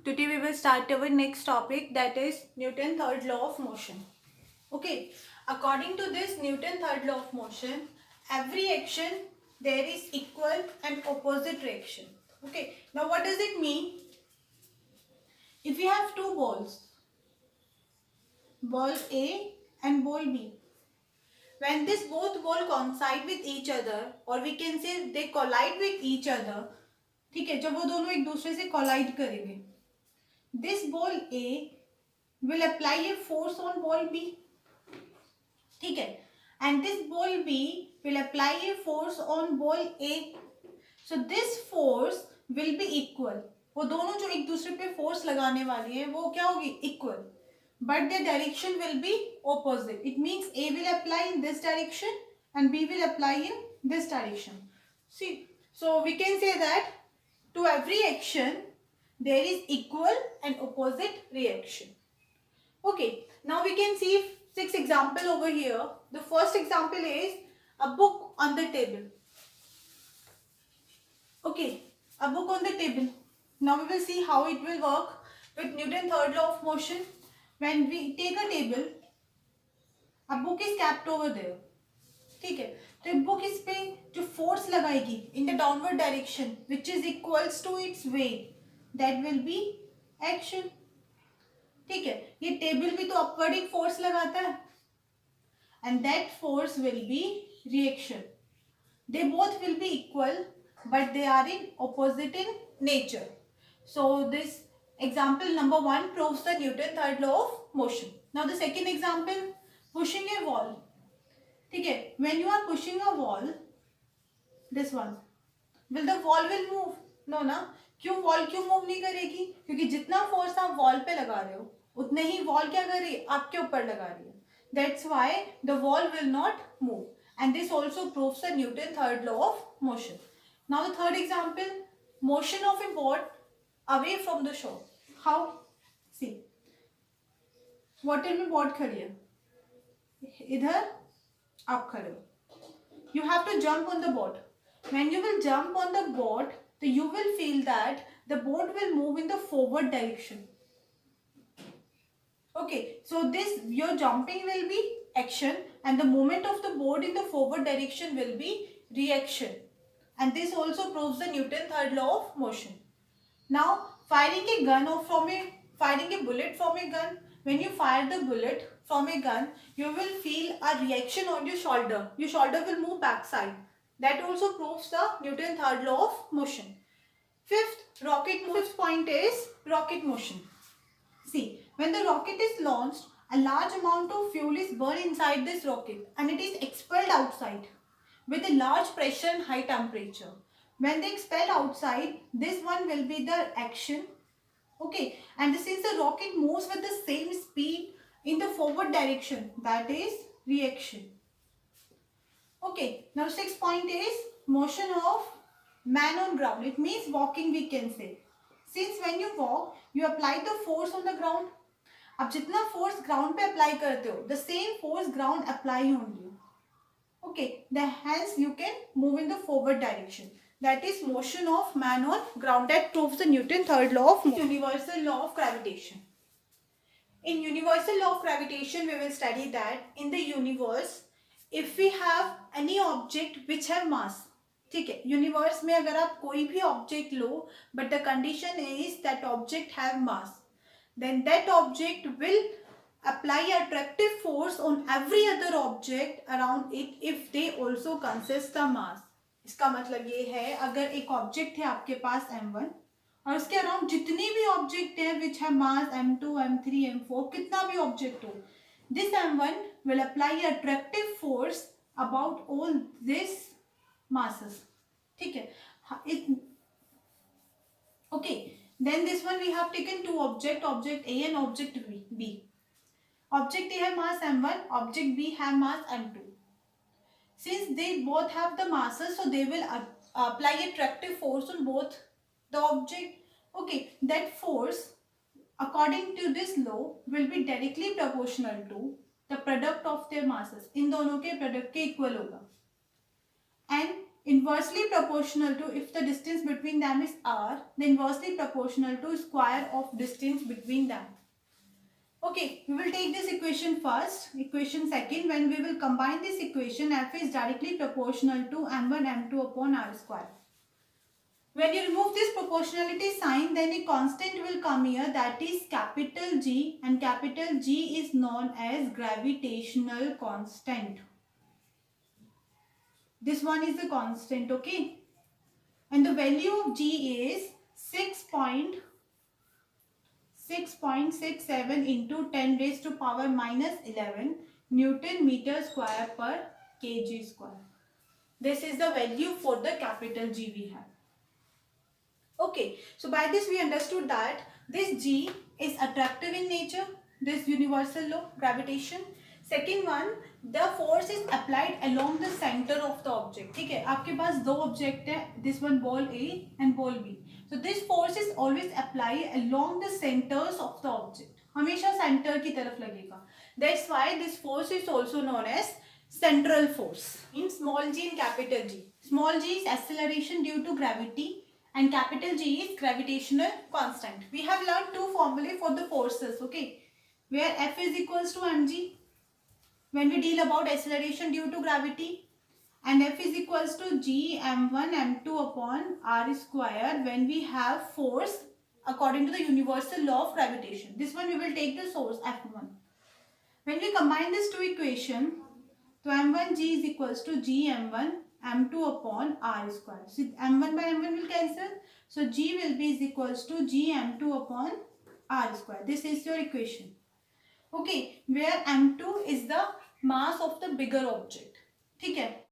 Today we will start our next topic, that is Newton's third law of motion. Okay, according to this Newton's third law of motion, every action there is equal and opposite reaction. Okay, now what does it mean? If we have two balls, ball A and ball B, when this both ball coincide with each other, or we can say they collide with each other, ठीक है, जब वो दोनों एक दूसरे से collide करेंगे, this ball A will apply a force on ball B, ठीक है, and this ball B will apply a force on ball A. So this force will be equal. वो दोनों जो एक दूसरे पे फोर्स लगाने वाली है वो क्या होगी? Equal. But the direction will be opposite. It means A will apply in this direction and B will apply in this direction. See, so we can say that to every action there is equal and opposite reaction. Okay, now we can see 6 examples over here. The first example is a book on the table. Okay, a book on the table. Now we will see how it will work with Newton's third law of motion. When we take a table, a book is kept over there. ठीक है, तो book इस पे जो force लगाएगी in the downward direction which is equals to its weight, that will be action. ठीक है, ये टेबल भी तो अपवर्ड एक फोर्स लगाता है and that force will be reaction. They both will be equal but they are in opposite in nature. So this example number 1 proves the Newton third law of motion. Now the second example, pushing a wall. ठीक है, when you are pushing a wall, this one, will the wall will move? No ना. क्यों wall क्यों move नहीं करेगी? क्योंकि जितना force आप wall पे लगा रहे हो उतने ही wall क्या कर रही है? आपके ऊपर लगा रही है. That's why the wall will not move. And this also proves the Newton third law of motion. Now the third example, motion of a boat away from the shore. How? See, water में boat खड़ी है, इधर आप खड़े हो. You have to jump on the boat. When you will jump on the boat, then you will feel that the boat will move in the forward direction. Okay, so this your jumping will be action and the movement of the boat in the forward direction will be reaction. And this also proves the Newton third law of motion. Now, firing a gun or firing a bullet from a gun. When you fire the bullet from a gun, you will feel a reaction on your shoulder. Your shoulder will move backside. That also proves the Newton third law of motion. Fifth point is rocket motion. See, when the rocket is launched, a large amount of fuel is burned inside this rocket and it is expelled outside with a large pressure and high temperature. When they expel outside, this one will be the action. Okay, and since the rocket moves with the same speed in the forward direction, that is reaction. Okay, now 6th point is motion of man on ground. It means walking, we can say. Since when you walk, you apply the force on the ground. अब जितना force ground पे apply करते हो, the same force ground apply on you. Okay, hence you can move in the forward direction. That is motion of man on ground. That proves the Newton third law of universal law of gravitation. In universal law of gravitation, we will study that in the universe, if we have any object which have mass, ठीक है, universe में अगर आप कोई भी object low, but the condition is that object have mass, then that object will apply attractive force on every other object around it if they also consist the mass. इसका मतलब ये है, अगर एक ऑब्जेक्ट है आपके पास m1 और उसके अराउंड जितने भी ऑब्जेक्ट है विच है मास m2, m3, m4, कितना भी ऑब्जेक्ट हो, this m1 will apply attractive force about all this masses. ठीक है, okay, then this one we have taken two object A and object B. Object A have mass m1, object B have mass m2. Since they both have the masses, so they will apply attractive force on both the object. Okay, that force according to this law will be directly proportional to the product of their masses. इन दोनों के product के equal होगा. And inversely proportional to, if the distance between them is r, then inversely proportional to square of distance between them. Okay, we will take this equation first. Equation second, when we will combine this equation, f is directly proportional to m1 m2 upon r square. When you remove this proportionality sign, then a constant will come here, that is capital G, and capital G is known as gravitational constant. This one is the constant, okay? And the value of G is 6.67 into 10 raised to power minus 11 Newton meter square per kg square. This is the value for the capital G we have. Okay, so by this we understood that this G is attractive in nature, this universal law, gravitation. Second one, the force is applied along the center of the object. ठीक है, आपके पास दो object है, this one ball A and ball B. So this force is always applied along the centers of the object. हमेशा center की तरफ लगेगा. That's why this force is also known as central force. In small g and capital G. Small g is acceleration due to gravity, and capital G is gravitational constant. We have learned two formulae for the forces, okay, where F is equals to mg when we deal about acceleration due to gravity, and F is equals to G m1 m2 upon r square when we have force according to the universal law of gravitation. This one we will take the source F1. When we combine these two equations, so m1g is equals to G m1 m2 upon r square. So m1 by m1 will cancel. So G will be is equals to G m2 upon r square. This is your equation. Okay, where m2 is the mass of the bigger object. ठीक है.